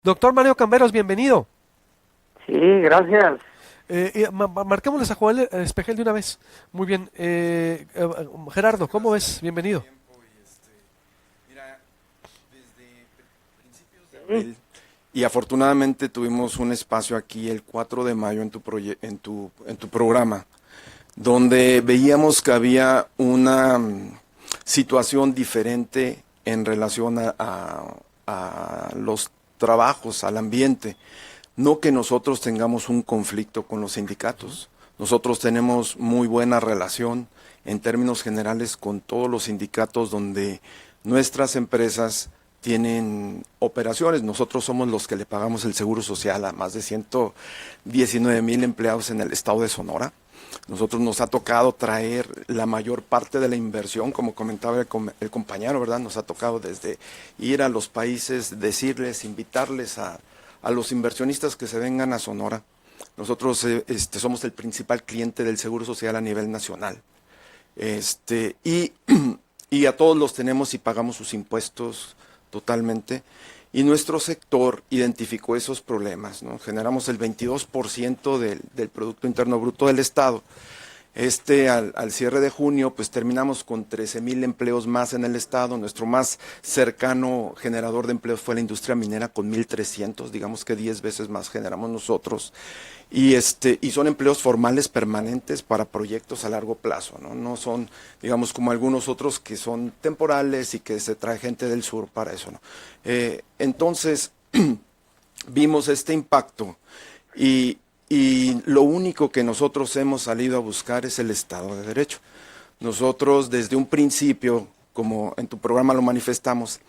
Doctor Mario Camberos, bienvenido. Sí, gracias. Marquémosles a Joel Espejel de una vez. Muy bien. Gerardo, ¿cómo ves? Bienvenido. Mira, desde principios de Sí, abril, y afortunadamente tuvimos un espacio aquí el 4 de mayo en en tu programa, donde veíamos que había una situación diferente en relación a los trabajos, al ambiente. No que nosotros tengamos un conflicto con los sindicatos. Nosotros tenemos muy buena relación en términos generales con todos los sindicatos donde nuestras empresas tienen operaciones. Nosotros somos los que le pagamos el seguro social a más de 119,000 empleados en el estado de Sonora. Nosotros nos ha tocado traer la mayor parte de la inversión, como comentaba el compañero, ¿verdad? Nos ha tocado desde ir a los países, decirles, invitarles a los inversionistas que se vengan a Sonora. Nosotros somos el principal cliente del Seguro Social a nivel nacional. Y, y a todos los tenemos y pagamos sus impuestos totalmente. Y nuestro sector identificó esos problemas, ¿no? Generamos el 22% del Producto Interno Bruto del Estado. Al cierre de junio, pues terminamos con 13,000 empleos más en el estado. Nuestro más cercano generador de empleos fue la industria minera con 1,300, digamos que 10 veces más generamos nosotros. Y son empleos formales permanentes para proyectos a largo plazo, ¿no? No son, digamos, como algunos otros que son temporales y que se trae gente del sur para eso, ¿no? Entonces, vimos este impacto y, y lo único que nosotros hemos salido a buscar es el Estado de Derecho. Nosotros desde un principio, como en tu programa lo manifestamos,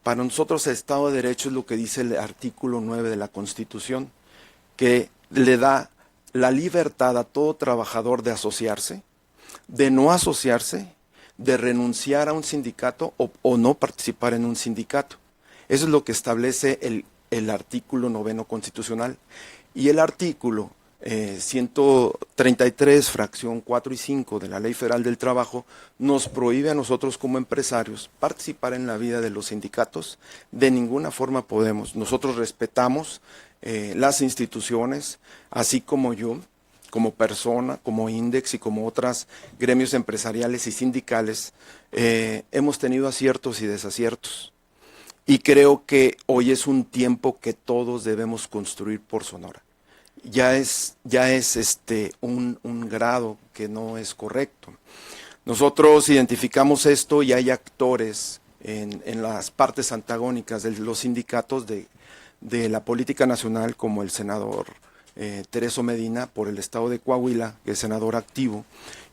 para nosotros el Estado de Derecho es lo que dice el artículo 9 de la Constitución, que le da la libertad a todo trabajador de asociarse, de no asociarse, de renunciar a un sindicato o no participar en un sindicato. Eso es lo que establece el artículo 9 constitucional. Y el artículo 133, fracción 4 y 5 de la Ley Federal del Trabajo nos prohíbe a nosotros como empresarios participar en la vida de los sindicatos. De ninguna forma podemos. Nosotros respetamos las instituciones, así como yo, como persona, como Index y como otras gremios empresariales y sindicales, hemos tenido aciertos y desaciertos. Y creo que hoy es un tiempo que todos debemos construir por Sonora. Ya es un grado que no es correcto. Nosotros identificamos esto y hay actores en las partes antagónicas de los sindicatos de la política nacional, como el senador Tereso Medina por el estado de Coahuila, que es senador activo,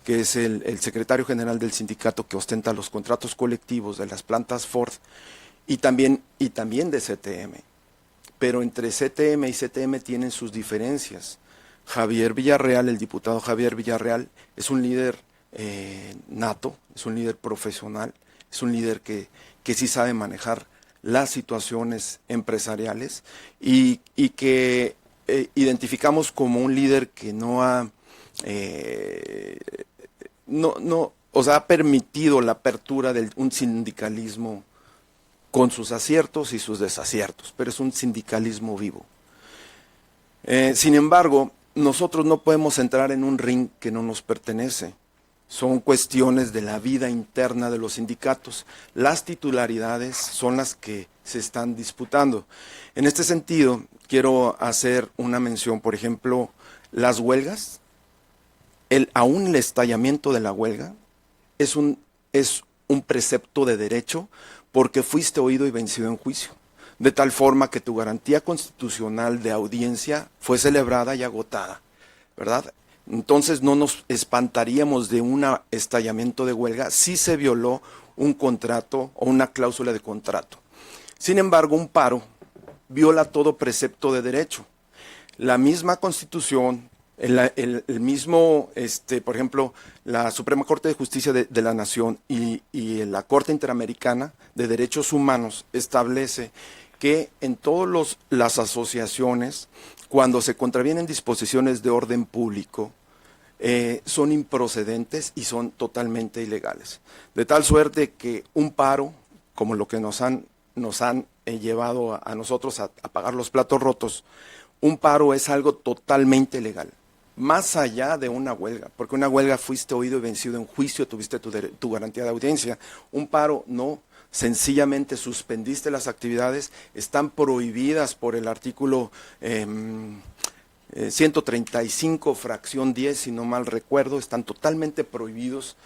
que es el secretario general del sindicato que ostenta los contratos colectivos de las plantas Ford y también de CTM. Pero entre CTM y CTM tienen sus diferencias. Javier Villarreal, el diputado Javier Villarreal, es un líder nato, es un líder profesional, es un líder que sí sabe manejar las situaciones empresariales y que identificamos como un líder que no ha, o sea, ha permitido la apertura de un sindicalismo con sus aciertos y sus desaciertos, pero es un sindicalismo vivo. Sin embargo, nosotros no podemos entrar en un ring que no nos pertenece. Son cuestiones de la vida interna de los sindicatos. Las titularidades son las que se están disputando. En este sentido, quiero hacer una mención, por ejemplo, las huelgas, aún el estallamiento de la huelga es un precepto de derecho porque fuiste oído y vencido en juicio, de tal forma que tu garantía constitucional de audiencia fue celebrada y agotada, ¿verdad? Entonces no nos espantaríamos de un estallamiento de huelga si se violó un contrato o una cláusula de contrato. Sin embargo, un paro viola todo precepto de derecho. La misma Constitución, el mismo, por ejemplo, la Suprema Corte de Justicia de la Nación y la Corte Interamericana de Derechos Humanos establece que en todas las asociaciones, cuando se contravienen disposiciones de orden público, son improcedentes y son totalmente ilegales. De tal suerte que un paro, como lo que nos han llevado a nosotros a pagar los platos rotos, un paro es algo totalmente legal. Más allá de una huelga, porque una huelga fuiste oído y vencido en juicio, tuviste tu garantía de audiencia. Un paro no, sencillamente suspendiste las actividades, están prohibidas por el artículo 135, fracción 10, si no mal recuerdo, están totalmente prohibidos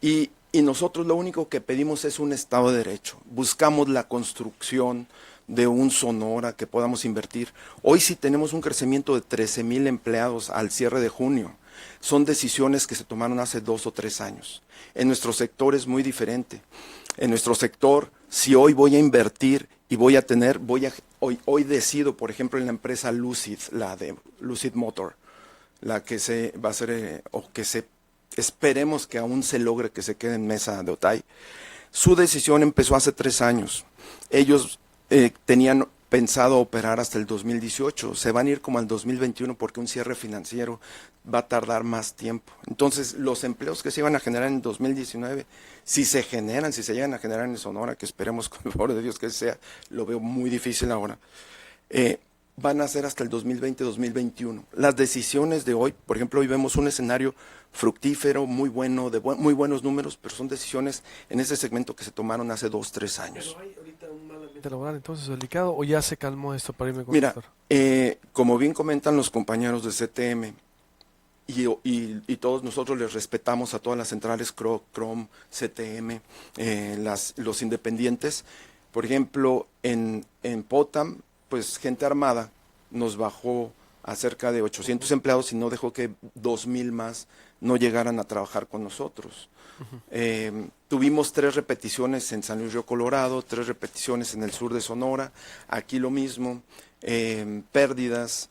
y nosotros lo único que pedimos es un Estado de Derecho. Buscamos la construcción de un Sonora que podamos invertir. Hoy sí tenemos un crecimiento de 13,000 empleados al cierre de junio. Son decisiones que se tomaron hace 2 o 3 años. En nuestro sector es muy diferente. En nuestro sector, si hoy voy a invertir y hoy decido, por ejemplo, en la empresa Lucid, la de Lucid Motor, la que se va a hacer, esperemos que aún se logre que se quede en Mesa de Otay. Su decisión empezó hace 3 años. Ellos tenían pensado operar hasta el 2018, se van a ir como al 2021 porque un cierre financiero va a tardar más tiempo. Entonces, los empleos que se iban a generar en 2019, si se llegan a generar en Sonora, que esperemos con el favor de Dios que sea, lo veo muy difícil ahora, van a ser hasta el 2020-2021. Las decisiones de hoy, por ejemplo, hoy vemos un escenario fructífero, muy bueno, muy buenos números, pero son decisiones en ese segmento que se tomaron hace 2 o 3 años. ¿Pero hay ahorita un mal ambiente laboral entonces delicado o ya se calmó esto para irme con Mira, doctor? como bien comentan los compañeros de CTM, y todos nosotros les respetamos a todas las centrales CROM, CTM, los independientes. Por ejemplo, en Potam, pues gente armada nos bajó a cerca de 800 empleados y no dejó que 2,000 más no llegaran a trabajar con nosotros. Tuvimos 3 repeticiones en San Luis Río Colorado, 3 repeticiones en el sur de Sonora, aquí lo mismo, pérdidas,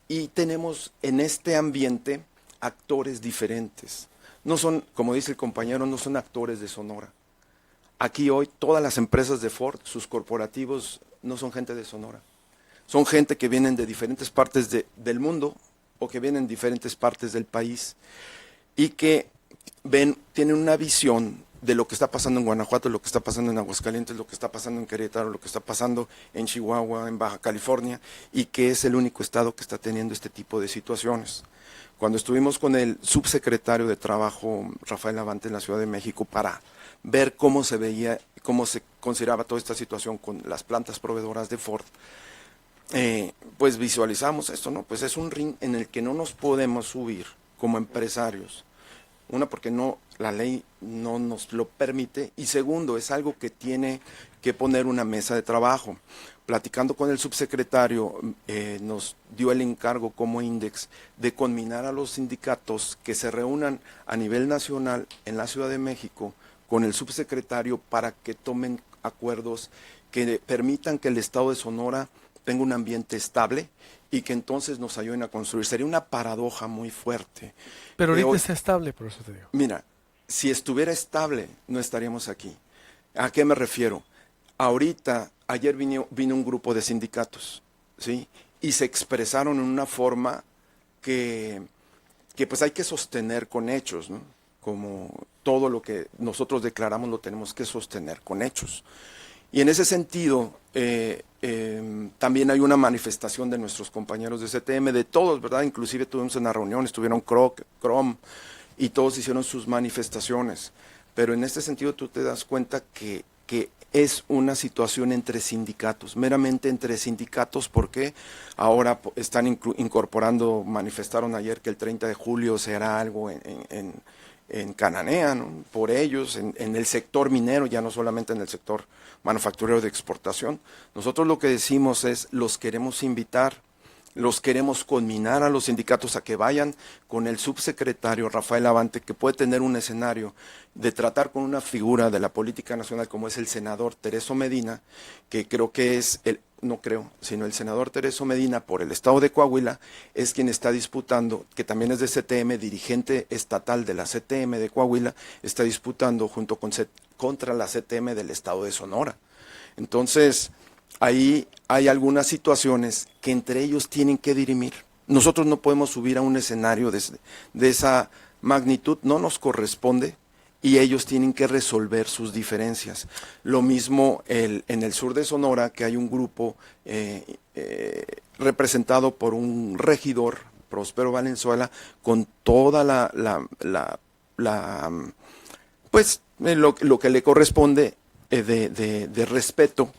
y tenemos en este ambiente actores diferentes. No son, como dice el compañero, no son actores de Sonora. Aquí hoy todas las empresas de Ford, sus corporativos, no son gente de Sonora. Son gente que vienen de diferentes partes del mundo o que vienen de diferentes partes del país y que tienen una visión de lo que está pasando en Guanajuato, lo que está pasando en Aguascalientes, lo que está pasando en Querétaro, lo que está pasando en Chihuahua, en Baja California, y que es el único estado que está teniendo este tipo de situaciones. Cuando estuvimos con el subsecretario de Trabajo, Rafael Lavante, en la Ciudad de México, para ver cómo se veía, cómo se consideraba toda esta situación con las plantas proveedoras de Ford, pues visualizamos esto, ¿no? Pues es un ring en el que no nos podemos subir como empresarios. Una, porque la ley no nos lo permite, y segundo, es algo que tiene que poner una mesa de trabajo. Platicando con el subsecretario, nos dio el encargo como Index de conminar a los sindicatos que se reúnan a nivel nacional en la Ciudad de México con el subsecretario para que tomen acuerdos que permitan que el Estado de Sonora tenga un ambiente estable y que entonces nos ayuden a construir. Sería una paradoja muy fuerte. Pero ahorita está estable, por eso te digo. Mira, si estuviera estable, no estaríamos aquí. ¿A qué me refiero? Ahorita, ayer vino un grupo de sindicatos, ¿sí? Y se expresaron en una forma que pues hay que sostener con hechos, ¿no? Como todo lo que nosotros declaramos lo tenemos que sostener con hechos. Y en ese sentido, también hay una manifestación de nuestros compañeros de CTM, de todos, ¿verdad? Inclusive tuvimos una reunión, estuvieron CROM, y todos hicieron sus manifestaciones. Pero en este sentido tú te das cuenta que es una situación entre sindicatos, meramente entre sindicatos, porque ahora están incorporando, manifestaron ayer que el 30 de julio se hará algo en Cananea, ¿no? Por ellos, en el sector minero, ya no solamente en el sector manufacturero de exportación. Nosotros lo que decimos es, los queremos invitar, los queremos conminar a los sindicatos a que vayan con el subsecretario Rafael Lavante, que puede tener un escenario de tratar con una figura de la política nacional como es el senador Tereso Medina, que creo que es sino el senador Tereso Medina por el estado de Coahuila, es quien está disputando, que también es de CTM, dirigente estatal de la CTM de Coahuila, está disputando junto contra la CTM del estado de Sonora. Entonces, ahí hay algunas situaciones que entre ellos tienen que dirimir. Nosotros no podemos subir a un escenario de esa magnitud, no nos corresponde. y ellos tienen que resolver sus diferencias. Lo mismo en el sur de Sonora, que hay un grupo representado por un regidor, Próspero Valenzuela, con toda lo que le corresponde de respeto,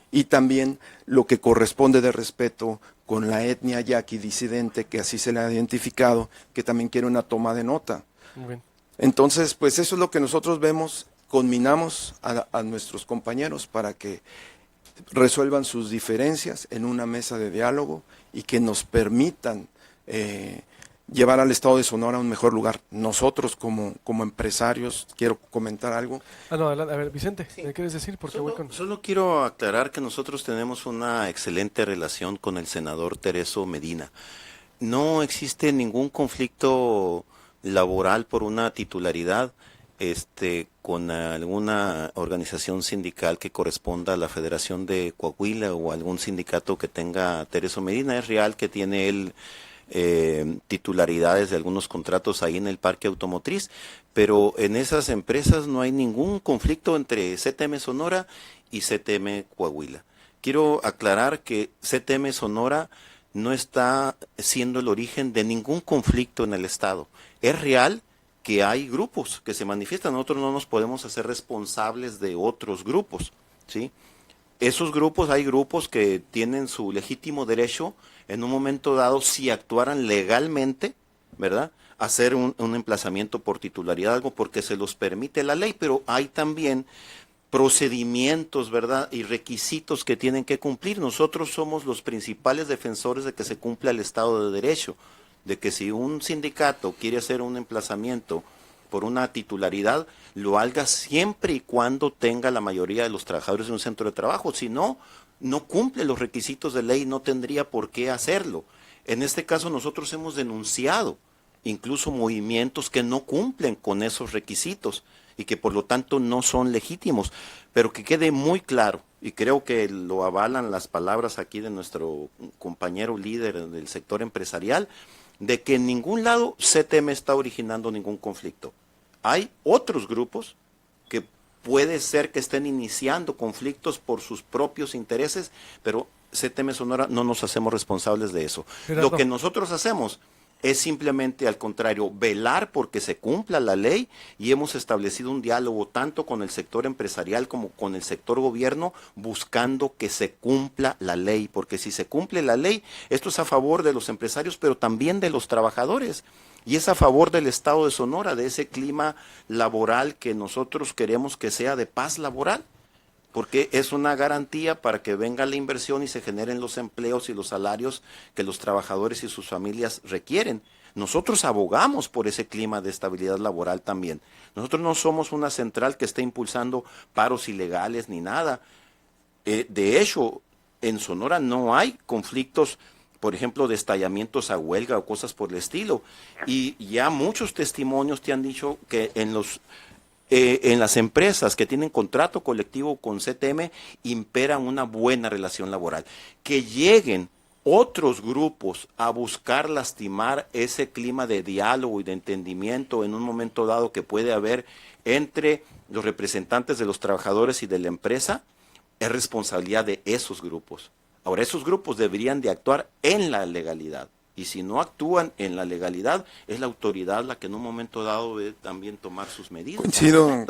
y también lo que corresponde de respeto con la etnia yaqui disidente, que así se le ha identificado, que también quiere una toma de nota. Muy bien. Entonces, pues eso es lo que nosotros vemos, conminamos a nuestros compañeros para que resuelvan sus diferencias en una mesa de diálogo y que nos permitan llevar al estado de Sonora a un mejor lugar. Nosotros como empresarios, quiero comentar algo. No, adelante. A ver, Vicente, ¿me quieres decir? Porque Solo quiero aclarar que nosotros tenemos una excelente relación con el senador Tereso Medina. No existe ningún conflicto laboral por una titularidad con alguna organización sindical que corresponda a la Federación de Coahuila o algún sindicato que tenga Tereso Medina. Es real que tiene él titularidades de algunos contratos ahí en el parque automotriz, pero en esas empresas no hay ningún conflicto entre CTM Sonora y CTM Coahuila. Quiero aclarar que CTM Sonora no está siendo el origen de ningún conflicto en el estado. Es real que hay grupos que se manifiestan, nosotros no nos podemos hacer responsables de otros grupos, ¿sí? Esos grupos, hay grupos que tienen su legítimo derecho en un momento dado, si actuaran legalmente, ¿verdad?, hacer un emplazamiento por titularidad, algo porque se los permite la ley, pero hay también procedimientos, ¿verdad?, y requisitos que tienen que cumplir. Nosotros somos los principales defensores de que se cumpla el Estado de Derecho, de que si un sindicato quiere hacer un emplazamiento por una titularidad, lo haga siempre y cuando tenga la mayoría de los trabajadores de un centro de trabajo. Si no, no cumple los requisitos de ley, no tendría por qué hacerlo. En este caso nosotros hemos denunciado incluso movimientos que no cumplen con esos requisitos y que por lo tanto no son legítimos, pero que quede muy claro, y creo que lo avalan las palabras aquí de nuestro compañero líder del sector empresarial, de que en ningún lado CTM está originando ningún conflicto. Hay otros grupos que puede ser que estén iniciando conflictos por sus propios intereses, pero CTM Sonora no nos hacemos responsables de eso. Lo que nosotros hacemos es simplemente, al contrario, velar porque se cumpla la ley, y hemos establecido un diálogo tanto con el sector empresarial como con el sector gobierno, buscando que se cumpla la ley, porque si se cumple la ley, esto es a favor de los empresarios, pero también de los trabajadores, y es a favor del estado de Sonora, de ese clima laboral que nosotros queremos que sea de paz laboral, porque es una garantía para que venga la inversión y se generen los empleos y los salarios que los trabajadores y sus familias requieren. Nosotros abogamos por ese clima de estabilidad laboral también. Nosotros no somos una central que esté impulsando paros ilegales ni nada. De hecho, en Sonora no hay conflictos, por ejemplo, de estallamientos a huelga o cosas por el estilo. Y ya muchos testimonios te han dicho que en las empresas que tienen contrato colectivo con CTM impera una buena relación laboral. Que lleguen otros grupos a buscar lastimar ese clima de diálogo y de entendimiento en un momento dado que puede haber entre los representantes de los trabajadores y de la empresa, es responsabilidad de esos grupos. Ahora, esos grupos deberían de actuar en la legalidad. Y si no actúan en la legalidad, es la autoridad la que en un momento dado debe también tomar sus medidas.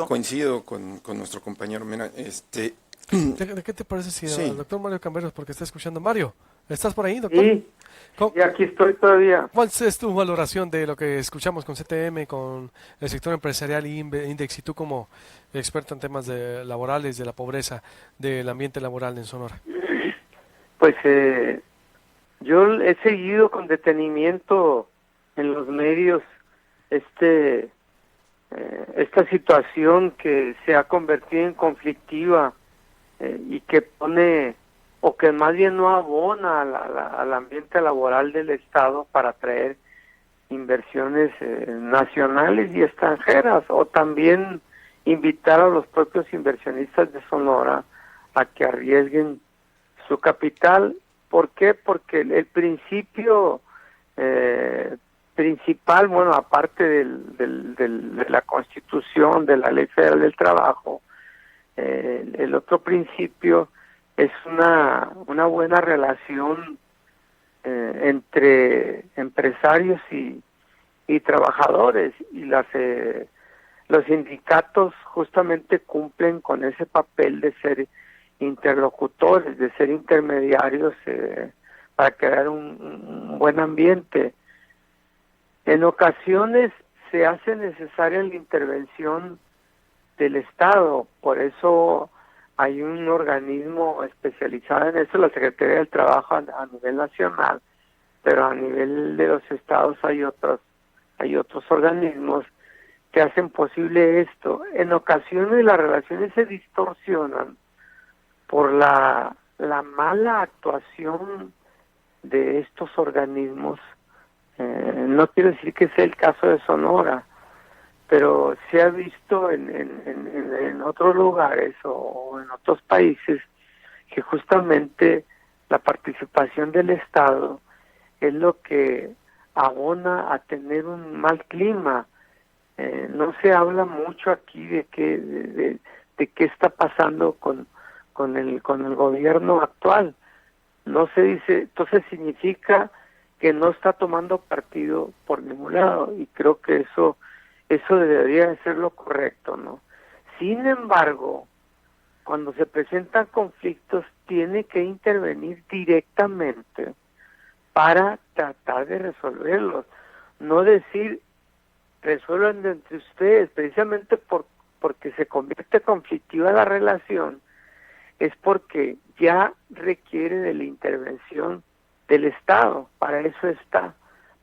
Coincido con nuestro compañero. Mira, ¿De qué te parece si Sí. al doctor Mario Camberos, porque está escuchando? Mario, ¿estás por ahí, doctor? Sí, y aquí estoy todavía. ¿Cuál es tu valoración de lo que escuchamos con CTM, con el sector empresarial y Index, y tú como experto en temas laborales, de la pobreza, del ambiente laboral en Sonora? Pues yo he seguido con detenimiento en los medios esta situación que se ha convertido en conflictiva y que pone, o que más bien no abona al ambiente laboral del Estado para atraer inversiones nacionales y extranjeras, o también invitar a los propios inversionistas de Sonora a que arriesguen su capital. ¿Por qué? Porque el principio principal, bueno, aparte de la Constitución, de la Ley Federal del Trabajo, el otro principio es una buena relación entre empresarios y trabajadores, y los sindicatos justamente cumplen con ese papel de ser interlocutores, de ser intermediarios para crear un buen ambiente. En ocasiones se hace necesaria la intervención del Estado, por eso hay un organismo especializado en eso, la Secretaría del Trabajo a nivel nacional, pero a nivel de los estados hay otros organismos que hacen posible esto. En ocasiones las relaciones se distorsionan por la mala actuación de estos organismos. No quiero decir que sea el caso de Sonora, pero se ha visto en otros lugares o en otros países que justamente la participación del Estado es lo que abona a tener un mal clima. No se habla mucho aquí de qué está pasando con el gobierno actual. No se dice, entonces significa que no está tomando partido por ningún lado, y creo que eso debería de ser lo correcto, ¿no? Sin embargo, cuando se presentan conflictos, tiene que intervenir directamente para tratar de resolverlos, no decir resuelvan entre ustedes, precisamente porque se convierte conflictiva la relación, es porque ya requiere de la intervención del Estado. Para eso está,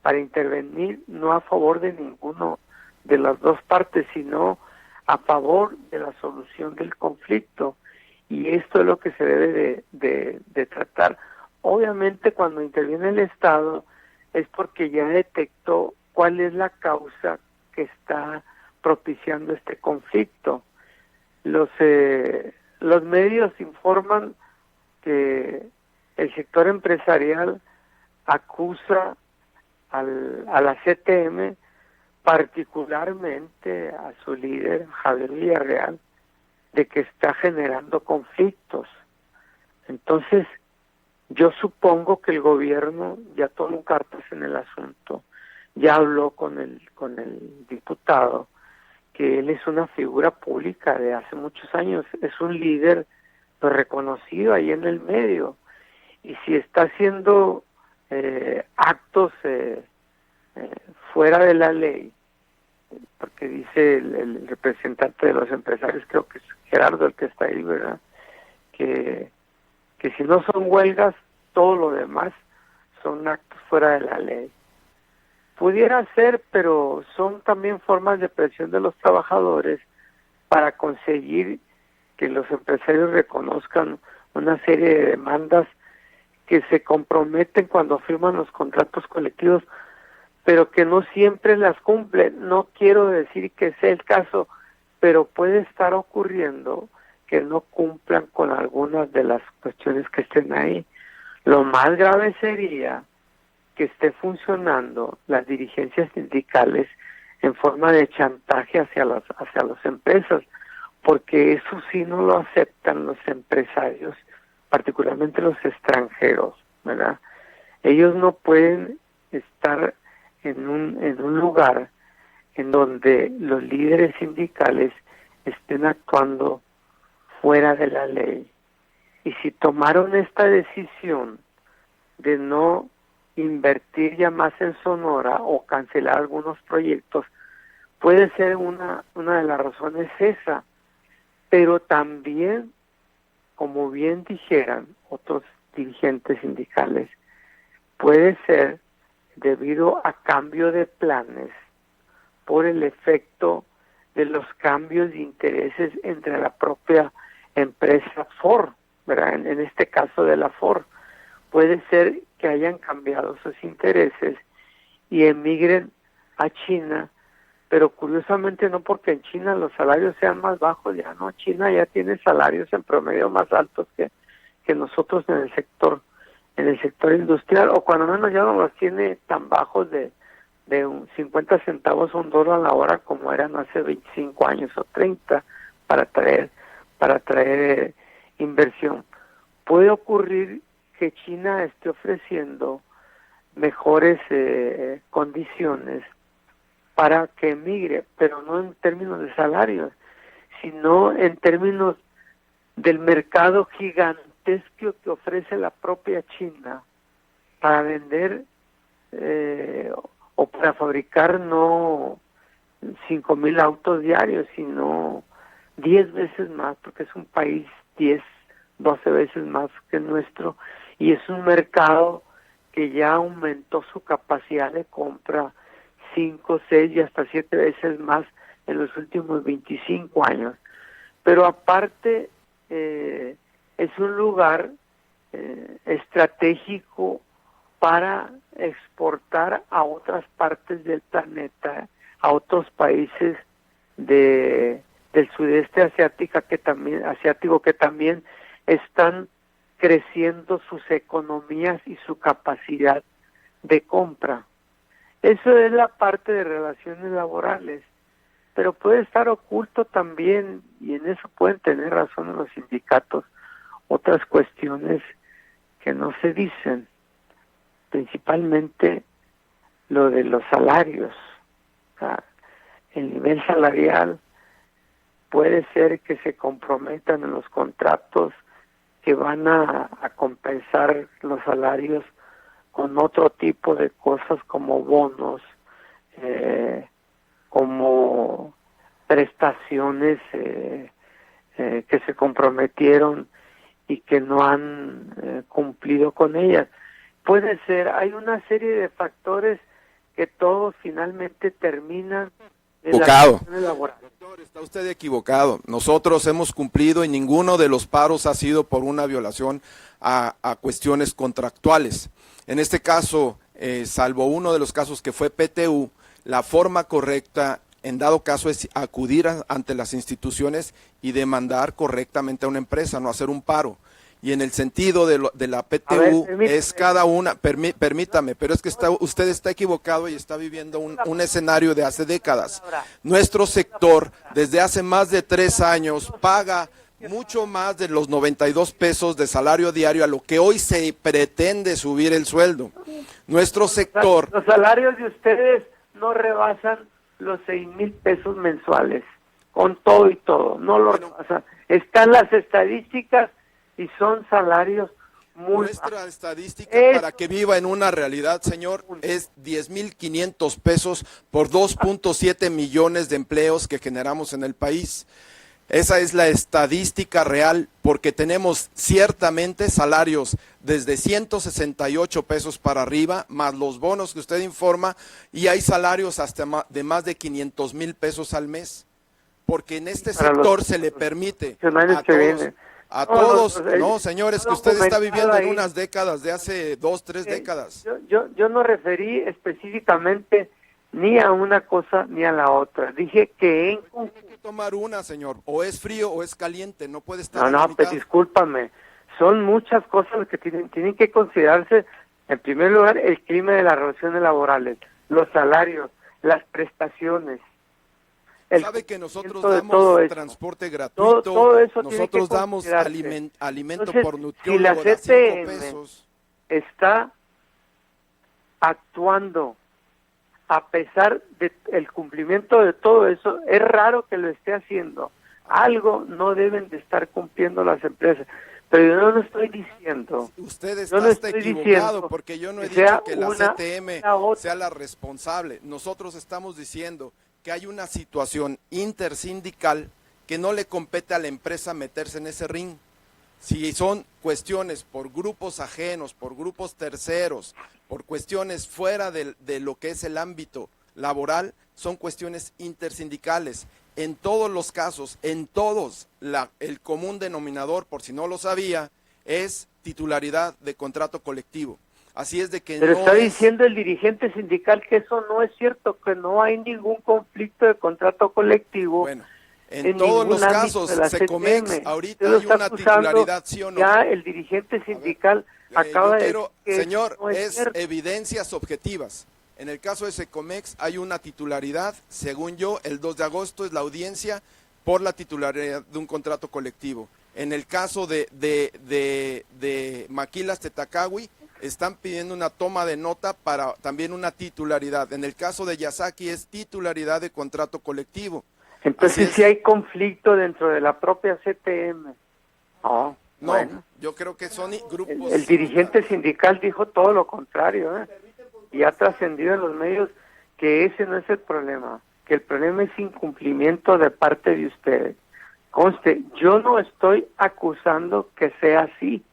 para intervenir no a favor de ninguno de las dos partes, sino a favor de la solución del conflicto, y esto es lo que se debe de tratar. Obviamente cuando interviene el Estado es porque ya detectó cuál es la causa que está propiciando este conflicto. Los medios informan que el sector empresarial acusa a la CTM, particularmente a su líder, Javier Villarreal, de que está generando conflictos. Entonces, yo supongo que el gobierno ya tomó cartas en el asunto, ya habló con el diputado, que él es una figura pública de hace muchos años, es un líder pues, reconocido ahí en el medio, y si está haciendo actos fuera de la ley, porque dice el representante de los empresarios, creo que es Gerardo el que está ahí, ¿verdad?, que si no son huelgas, todo lo demás son actos fuera de la ley. Pudiera ser, pero son también formas de presión de los trabajadores para conseguir que los empresarios reconozcan una serie de demandas que se comprometen cuando firman los contratos colectivos, pero que no siempre las cumplen. No quiero decir que sea el caso, pero puede estar ocurriendo que no cumplan con algunas de las cuestiones que estén ahí. Lo más grave sería que esté funcionando las dirigencias sindicales en forma de chantaje hacia las empresas, porque eso sí no lo aceptan los empresarios, particularmente los extranjeros, ¿verdad? Ellos no pueden estar en un lugar en donde los líderes sindicales estén actuando fuera de la ley. Y si tomaron esta decisión de no invertir ya más en Sonora o cancelar algunos proyectos, puede ser una de las razones esa, pero también, como bien dijeran otros dirigentes sindicales, puede ser debido a cambio de planes por el efecto de los cambios de intereses entre la propia empresa Ford, ¿verdad? En este caso de la Ford, puede ser que hayan cambiado sus intereses y emigren a China, pero curiosamente no porque en China los salarios sean más bajos, ya no, China ya tiene salarios en promedio más altos que nosotros en el sector industrial, o cuando menos ya no los tiene tan bajos de de 50 centavos a $1 la hora como eran hace 25 años o 30 para traer inversión. Puede ocurrir que China esté ofreciendo mejores condiciones para que emigre, pero no en términos de salarios, sino en términos del mercado gigantesco que ofrece la propia China para vender o para fabricar no 5,000 autos diarios, sino 10 veces más, porque es un país 10, 12 veces más que el nuestro, y es un mercado que ya aumentó su capacidad de compra 5, 6 y hasta 7 veces más en los últimos 25 años. Pero aparte, es un lugar estratégico para exportar a otras partes del planeta, a otros países del sudeste asiático que también están creciendo sus economías y su capacidad de compra. Eso es la parte de relaciones laborales, pero puede estar oculto también, y en eso pueden tener razón los sindicatos, otras cuestiones que no se dicen, principalmente lo de los salarios. O sea, el nivel salarial puede ser que se comprometan en los contratos que van a compensar los salarios con otro tipo de cosas como bonos, como prestaciones que se comprometieron y que no han cumplido con ellas. Puede ser, hay una serie de factores que todos finalmente terminan en Equivocado. las relaciones laborales. Doctor, está usted equivocado. Nosotros hemos cumplido y ninguno de los paros ha sido por una violación a cuestiones contractuales. En este caso, salvo uno de los casos que fue PTU, la forma correcta en dado caso es acudir ante las instituciones y demandar correctamente a una empresa, no hacer un paro. Y en el sentido de la PTU, es cada una, permítame, pero es que usted está equivocado y está viviendo un escenario de hace décadas. Nuestro sector, desde hace más de 3 años, paga mucho más de los 92 pesos de salario diario a lo que hoy se pretende subir el sueldo. Nuestro sector... Los salarios de ustedes no rebasan los 6,000 pesos mensuales, con todo y todo, no lo rebasan. Están las estadísticas y son salarios muy Nuestra bajos. estadística para que viva en una realidad, señor, es 10,500 pesos por 2.7 millones de empleos que generamos en el país. Esa es la estadística real, porque tenemos ciertamente salarios desde 168 pesos para arriba, más los bonos que usted informa, y hay salarios hasta de más de 500,000 pesos al mes, porque en este sector se le permite a todos, no, señores, que usted está viviendo en unas décadas, de hace 2, 3 décadas. Yo no referí específicamente ni a una cosa ni a la otra. Dije que Tiene que tomar una, señor, o es frío o es caliente, no puede estar a la No, mitad. pues discúlpame, son muchas cosas que tienen que considerarse. En primer lugar, el clima de las relaciones laborales, los salarios, las prestaciones. Sabe que nosotros damos transporte gratuito, todo eso nosotros damos alimento Entonces, por si nutriólogo la de 5 CTM pesos. está actuando a pesar del cumplimiento de todo eso, es raro que lo esté haciendo. Algo no deben de estar cumpliendo las empresas. Pero yo no estoy diciendo... Usted está equivocado, porque yo no he dicho que la CTM sea la responsable. Nosotros estamos diciendo que hay una situación intersindical que no le compete a la empresa meterse en ese ring. Si son cuestiones por grupos ajenos, por grupos terceros, por cuestiones fuera de lo que es el ámbito laboral, son cuestiones intersindicales. En todos los casos, en todos, el común denominador, por si no lo sabía, es titularidad de contrato colectivo. Así es de que Pero no está es... diciendo el dirigente sindical que eso no es cierto, que no hay ningún conflicto de contrato colectivo. Bueno, en todos los casos, Secomex, ahorita hay una titularidad, ¿sí o no? Ya el dirigente sindical acaba de decir que señor, no es cierto. evidencias objetivas. En el caso de Secomex hay una titularidad, según yo, el 2 de agosto es la audiencia por la titularidad de un contrato colectivo. En el caso de Maquilas Tetacawi, están pidiendo una toma de nota para también una titularidad. En el caso de Yasaki es titularidad de contrato colectivo. Entonces sí hay conflicto dentro de la propia CTM. No, bueno. Yo creo que son grupos... El dirigente sindical dijo todo lo contrario, ¿eh? Y ha trascendido en los medios que ese no es el problema, que el problema es incumplimiento de parte de ustedes. Conste, yo no estoy acusando que sea así.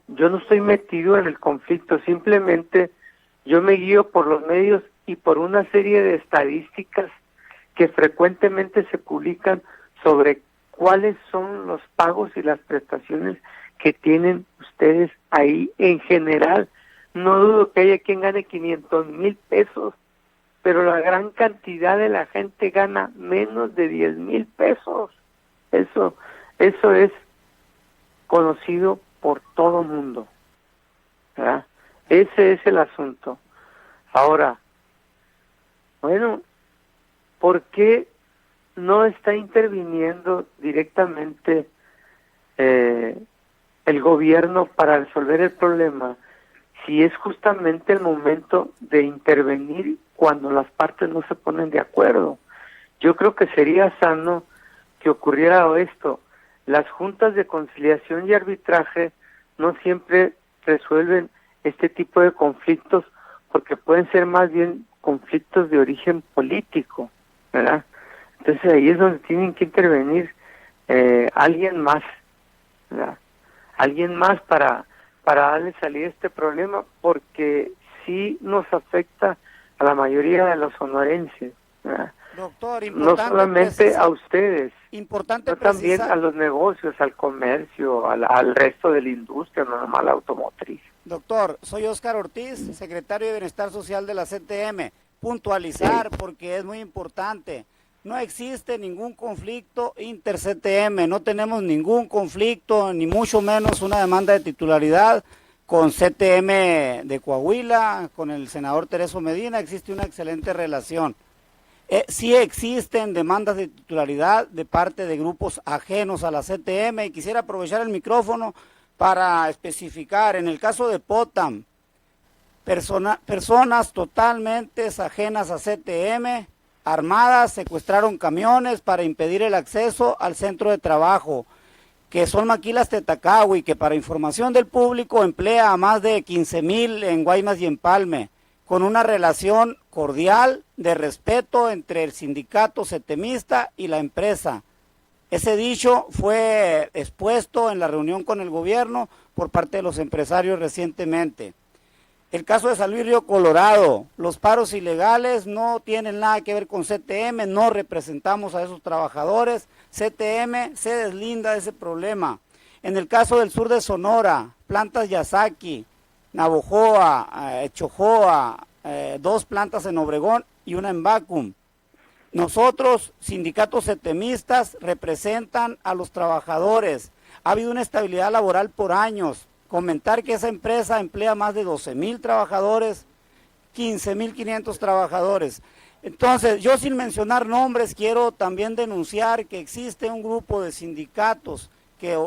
Yo no estoy metido en el conflicto, simplemente yo me guío por los medios y por una serie de estadísticas que frecuentemente se publican sobre cuáles son los pagos y las prestaciones que tienen ustedes ahí en general. No dudo que haya quien gane 500,000 pesos, pero la gran cantidad de la gente gana menos de 10,000 pesos. Eso es conocido por todo mundo, ¿verdad? Ese es el asunto. Ahora, bueno, ¿por qué no está interviniendo directamente el gobierno para resolver el problema, si es justamente el momento de intervenir cuando las partes no se ponen de acuerdo? Yo creo que sería sano que ocurriera esto. Las juntas de conciliación y arbitraje no siempre resuelven este tipo de conflictos, porque pueden ser más bien conflictos de origen político, ¿verdad? Entonces ahí es donde tienen que intervenir alguien más, ¿verdad? Alguien más para darle salida a este problema, porque sí nos afecta a la mayoría de los sonorenses, ¿verdad? Doctor, no solamente a ustedes, importante sino también a los negocios, al comercio, al resto de la industria, no nomás a la automotriz. Doctor, soy Óscar Ortiz, secretario de Bienestar Social de la CTM. Puntualizar, porque es muy importante. No existe ningún conflicto inter-CTM, no tenemos ningún conflicto, ni mucho menos una demanda de titularidad con CTM de Coahuila, con el senador Tereso Medina, existe una excelente relación. Sí existen demandas de titularidad de parte de grupos ajenos a la CTM, y quisiera aprovechar el micrófono para especificar, en el caso de Potam, personas totalmente ajenas a CTM, armadas, secuestraron camiones para impedir el acceso al centro de trabajo, que son Maquilas Tetacawi, que para información del público emplea a más de 15,000 en Guaymas y Empalme, con una relación cordial de respeto entre el sindicato setemista y la empresa. Ese dicho fue expuesto en la reunión con el gobierno por parte de los empresarios recientemente. El caso de San Luis Río Colorado, los paros ilegales no tienen nada que ver con CTM, no representamos a esos trabajadores, CTM se deslinda de ese problema. En el caso del sur de Sonora, plantas Yasaki, Navojoa, Chojoa, 2 plantas en Obregón y una en Vacum. Nosotros, sindicatos setemistas, representan a los trabajadores. Ha habido una estabilidad laboral por años. Comentar que esa empresa emplea más de 12,000 trabajadores, 15,500 trabajadores. Entonces, yo sin mencionar nombres, quiero también denunciar que existe un grupo de sindicatos que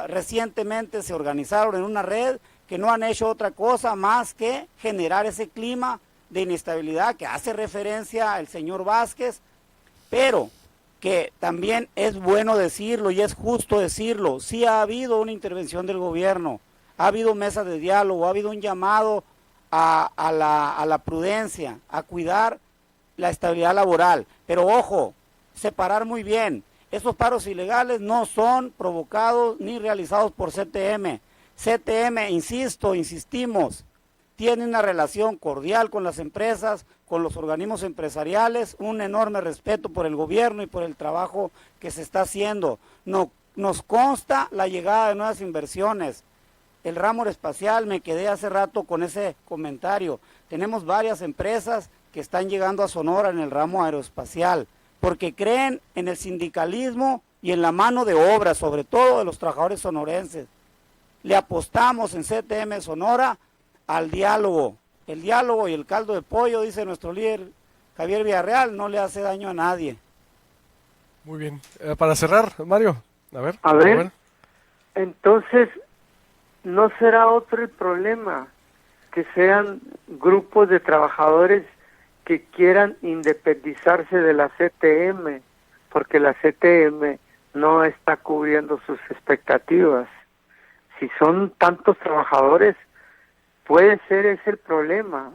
recientemente se organizaron en una red, que no han hecho otra cosa más que generar ese clima de inestabilidad que hace referencia el señor Vázquez, pero que también es bueno decirlo y es justo decirlo, sí ha habido una intervención del gobierno, ha habido mesas de diálogo, ha habido un llamado a la prudencia, a cuidar la estabilidad laboral, pero ojo, separar muy bien, esos paros ilegales no son provocados ni realizados por CTM. CTM, insistimos, tiene una relación cordial con las empresas, con los organismos empresariales, un enorme respeto por el gobierno y por el trabajo que se está haciendo. No, nos consta la llegada de nuevas inversiones. El ramo aeroespacial, me quedé hace rato con ese comentario. Tenemos varias empresas que están llegando a Sonora en el ramo aeroespacial, porque creen en el sindicalismo y en la mano de obra, sobre todo de los trabajadores sonorenses. Le apostamos en CTM Sonora al diálogo, El diálogo y el caldo de pollo, dice nuestro líder Javier Villarreal, no le hace daño a nadie. Muy bien. Para cerrar, Mario, a ver. A ver, entonces, ¿no será otro el problema? Que sean grupos de trabajadores que quieran independizarse de la CTM, porque la CTM no está cubriendo sus expectativas. Si son tantos trabajadores, puede ser ese el problema.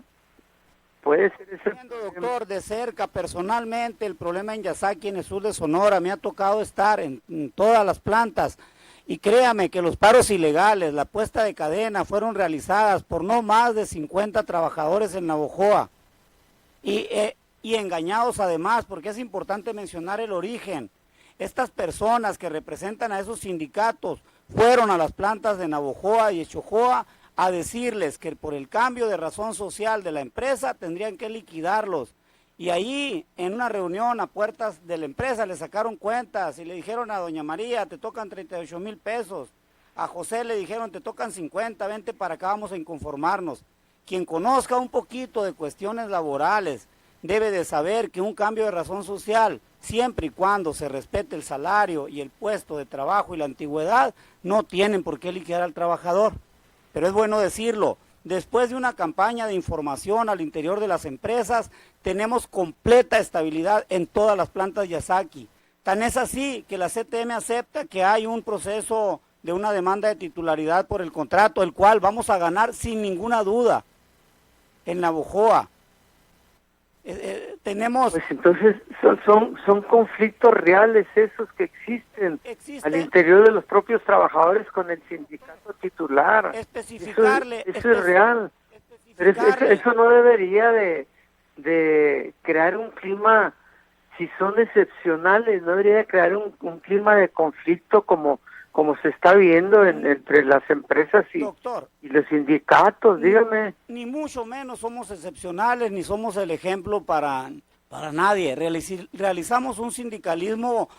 Puede ser ese el Viendo, problema. doctor, de cerca, personalmente, el problema en Yasaki, en el sur de Sonora, me ha tocado estar en todas las plantas. Y créame que los paros ilegales, la puesta de cadena, fueron realizadas por no más de 50 trabajadores en Navojoa. Y engañados además, porque es importante mencionar el origen. Estas personas que representan a esos sindicatos fueron a las plantas de Navojoa y Echojoa a decirles que por el cambio de razón social de la empresa tendrían que liquidarlos. Y ahí, en una reunión a puertas de la empresa, le sacaron cuentas y le dijeron a doña María, te tocan 38,000 pesos. A José le dijeron, te tocan 50, vente para acá, vamos a inconformarnos. Quien conozca un poquito de cuestiones laborales debe de saber que un cambio de razón social, siempre y cuando se respete el salario y el puesto de trabajo y la antigüedad, no tienen por qué liquidar al trabajador. Pero es bueno decirlo, después de una campaña de información al interior de las empresas, tenemos completa estabilidad en todas las plantas Yasaki. Tan es así que la CTM acepta que hay un proceso de una demanda de titularidad por el contrato, el cual vamos a ganar sin ninguna duda en Navojoa. Tenemos... Pues entonces son conflictos reales esos que existen al interior de los propios trabajadores con el sindicato titular. Especificarle... Eso es real. Pero eso no debería de crear un clima, si son excepcionales, no debería de crear un clima de conflicto como se está viendo entre las empresas Doctor, y los sindicatos, dígame. Ni mucho menos somos excepcionales, ni somos el ejemplo para nadie. Realizamos un sindicalismo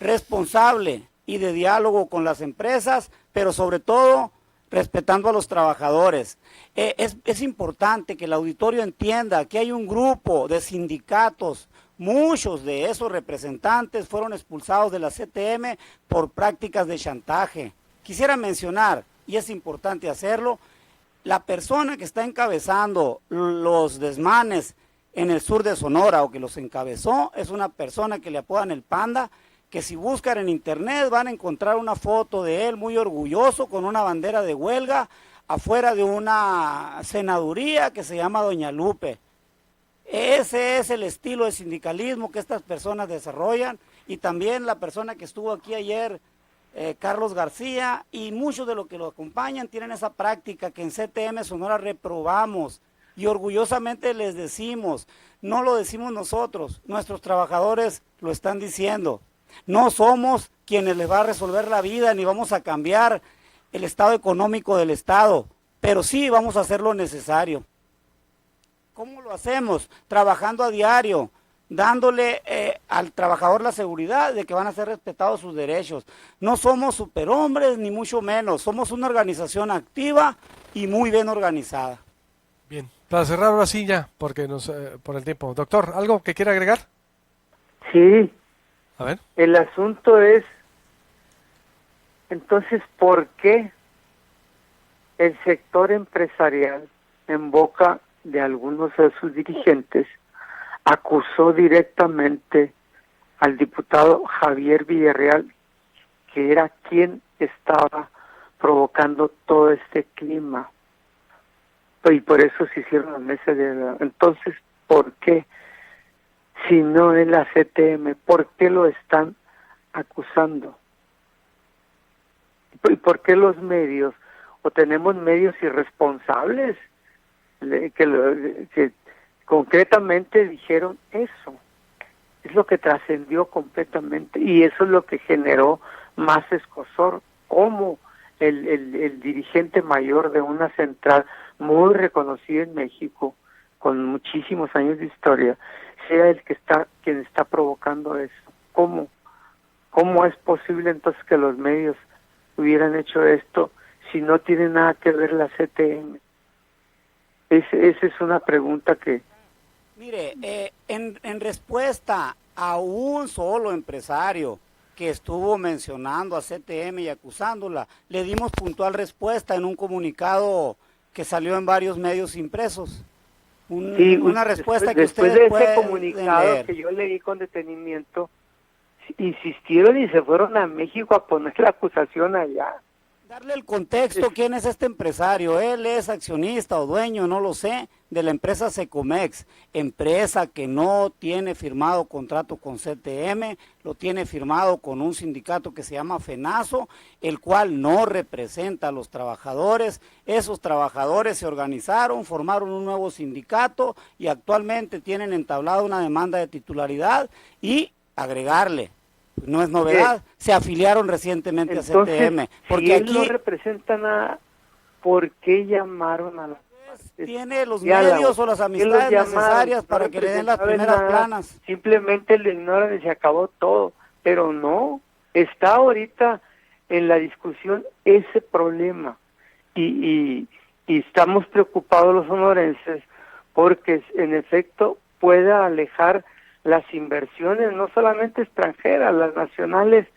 responsable y de diálogo con las empresas, pero sobre todo respetando a los trabajadores. Es importante que el auditorio entienda que hay un grupo de sindicatos. Muchos de esos representantes fueron expulsados de la CTM por prácticas de chantaje. Quisiera mencionar, y es importante hacerlo, la persona que está encabezando los desmanes en el sur de Sonora, o que los encabezó, es una persona que le apodan el Panda, que si buscan en internet van a encontrar una foto de él muy orgulloso con una bandera de huelga afuera de una senaduría que se llama Doña Lupe. Ese es el estilo de sindicalismo que estas personas desarrollan, y también la persona que estuvo aquí ayer, Carlos García, y muchos de los que lo acompañan tienen esa práctica que en CTM Sonora reprobamos, y orgullosamente les decimos, no lo decimos nosotros, nuestros trabajadores lo están diciendo. No somos quienes les va a resolver la vida ni vamos a cambiar el estado económico del Estado, pero sí vamos a hacer lo necesario. ¿Cómo lo hacemos? Trabajando a diario, dándole al trabajador la seguridad de que van a ser respetados sus derechos. No somos superhombres ni mucho menos, somos una organización activa y muy bien organizada. Bien, para cerrar ahora sí ya, porque por el tiempo. Doctor, ¿algo que quiera agregar? Sí. A ver. El asunto es, entonces, ¿por qué el sector empresarial, en boca de algunos de sus dirigentes, acusó directamente al diputado Javier Villarreal, que era quien estaba provocando todo este clima? Y por eso se hicieron las mesas de... Entonces, ¿por qué? Si no es la CTM, ¿por qué lo están acusando? ¿Y por qué los medios? ¿O tenemos medios irresponsables que concretamente dijeron eso? Es lo que trascendió completamente, y eso es lo que generó más escozor, como el dirigente mayor de una central muy reconocida en México, con muchísimos años de historia, sea quien está provocando eso. ¿Cómo es posible entonces que los medios hubieran hecho esto si no tiene nada que ver la CTM? Esa es una pregunta que... Mire, en respuesta a un solo empresario que estuvo mencionando a CTM y acusándola, le dimos puntual respuesta en un comunicado que salió en varios medios impresos. Una respuesta que después ustedes de ese pueden comunicado leer. que yo leí con detenimiento, insistieron y se fueron a México a poner la acusación allá. Darle el contexto, ¿quién es este empresario? Él es accionista o dueño, no lo sé, de la empresa Secomex, empresa que no tiene firmado contrato con CTM, lo tiene firmado con un sindicato que se llama FENASO, el cual no representa a los trabajadores. Esos trabajadores se organizaron, formaron un nuevo sindicato y actualmente tienen entablada una demanda de titularidad y agregarle. No es novedad, se afiliaron recientemente Entonces, a CTM. Porque si él aquí no representa nada, ¿por qué llamaron a la... tiene los diálogo? medios o las ¿Quién amistades los llamaron? necesarias No para que le den las representaban primeras nada, planas? Simplemente le ignoran y se acabó todo. Pero no, está ahorita en la discusión ese problema. Y estamos preocupados los sonorenses porque en efecto pueda alejar las inversiones, no solamente extranjeras, las nacionales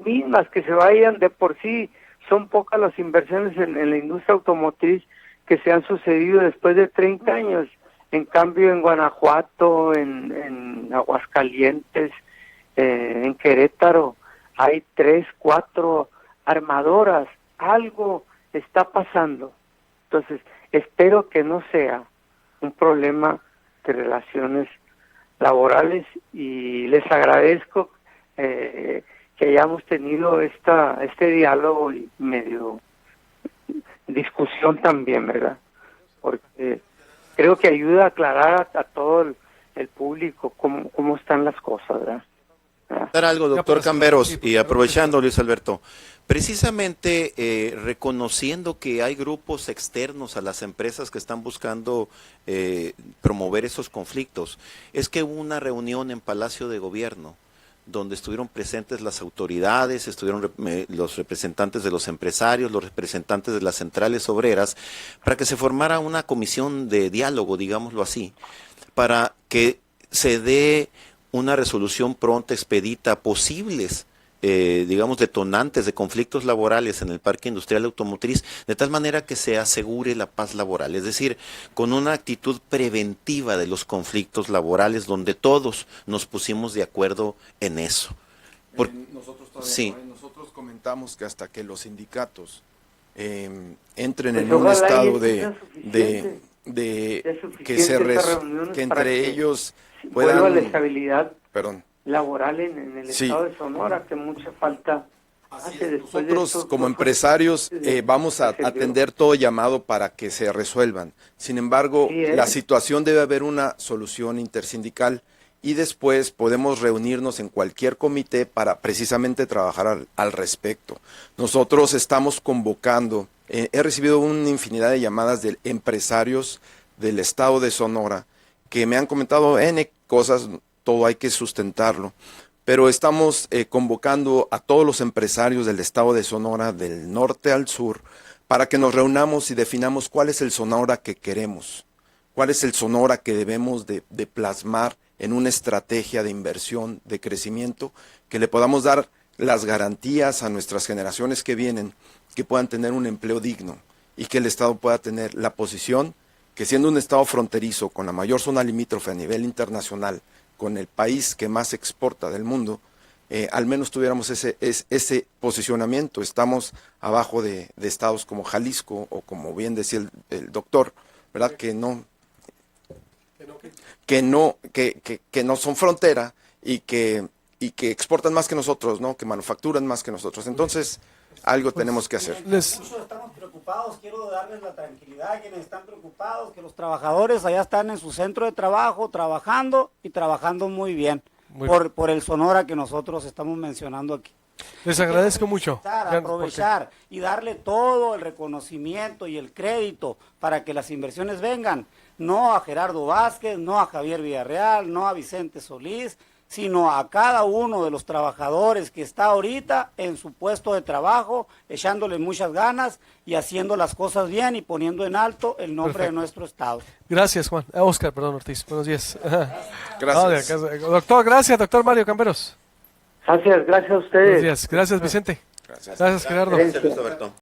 mismas que se vayan. De por sí son pocas las inversiones en la industria automotriz que se han sucedido después de 30 años. En cambio en Guanajuato, en Aguascalientes, en Querétaro hay 3, 4 armadoras. Algo está pasando. Entonces espero que no sea un problema de relaciones laborales, y les agradezco que hayamos tenido este diálogo y medio discusión también, ¿verdad? Porque creo que ayuda a aclarar a todo el público cómo están las cosas, ¿verdad? Dar algo, doctor Camberos, y aprovechando, Luis Alberto, precisamente reconociendo que hay grupos externos a las empresas que están buscando promover esos conflictos, es que hubo una reunión en Palacio de Gobierno donde estuvieron presentes las autoridades, estuvieron los representantes de los empresarios, los representantes de las centrales obreras, para que se formara una comisión de diálogo, digámoslo así, para que se dé una resolución pronta, expedita, posibles, digamos, detonantes de conflictos laborales en el parque industrial automotriz, de tal manera que se asegure la paz laboral, es decir, con una actitud preventiva de los conflictos laborales, donde todos nos pusimos de acuerdo en eso. Nosotros todavía sí. no, nosotros comentamos que hasta que los sindicatos entren Pues en un estado que entre ellos vuelva puedan... la estabilidad Perdón. laboral en el Sí. estado de Sonora, que mucha falta hace después de Nosotros estos como 2 empresarios años vamos a que se dio. atender todo llamado para que se resuelvan. Sin embargo, Sí, la situación debe haber una solución intersindical y después podemos reunirnos en cualquier comité para precisamente trabajar al respecto. Nosotros estamos convocando, he recibido una infinidad de llamadas de empresarios del estado de Sonora que me han comentado N cosas, todo hay que sustentarlo, pero estamos convocando a todos los empresarios del estado de Sonora, del norte al sur, para que nos reunamos y definamos cuál es el Sonora que queremos, cuál es el Sonora que debemos de plasmar en una estrategia de inversión, de crecimiento, que le podamos dar las garantías a nuestras generaciones que vienen, que puedan tener un empleo digno y que el Estado pueda tener la posición que, siendo un Estado fronterizo con la mayor zona limítrofe a nivel internacional, con el país que más exporta del mundo, al menos tuviéramos ese posicionamiento. Estamos abajo de estados como Jalisco o, como bien decía el doctor, ¿verdad? Que no son frontera y que exportan más que nosotros, ¿no? Que manufacturan más que nosotros. Entonces, algo tenemos que hacer. Muchos estamos preocupados, quiero darles la tranquilidad a quienes están preocupados, que los trabajadores allá están en su centro de trabajo, trabajando y trabajando muy bien, por el Sonora que nosotros estamos mencionando aquí. Les agradezco mucho. Aprovechar y darle todo el reconocimiento y el crédito para que las inversiones vengan, no a Gerardo Vázquez, no a Javier Villarreal, no a Vicente Solís, sino a cada uno de los trabajadores que está ahorita en su puesto de trabajo, echándole muchas ganas y haciendo las cosas bien y poniendo en alto el nombre Perfecto. de nuestro estado. Gracias, Juan. Oscar, perdón, Ortiz. Buenos días. Gracias. Doctor, gracias, doctor Mario Camberos. Gracias a ustedes. Buenos días. Gracias, Vicente. Gracias. Gracias, Gerardo. Gracias, Luis Alberto.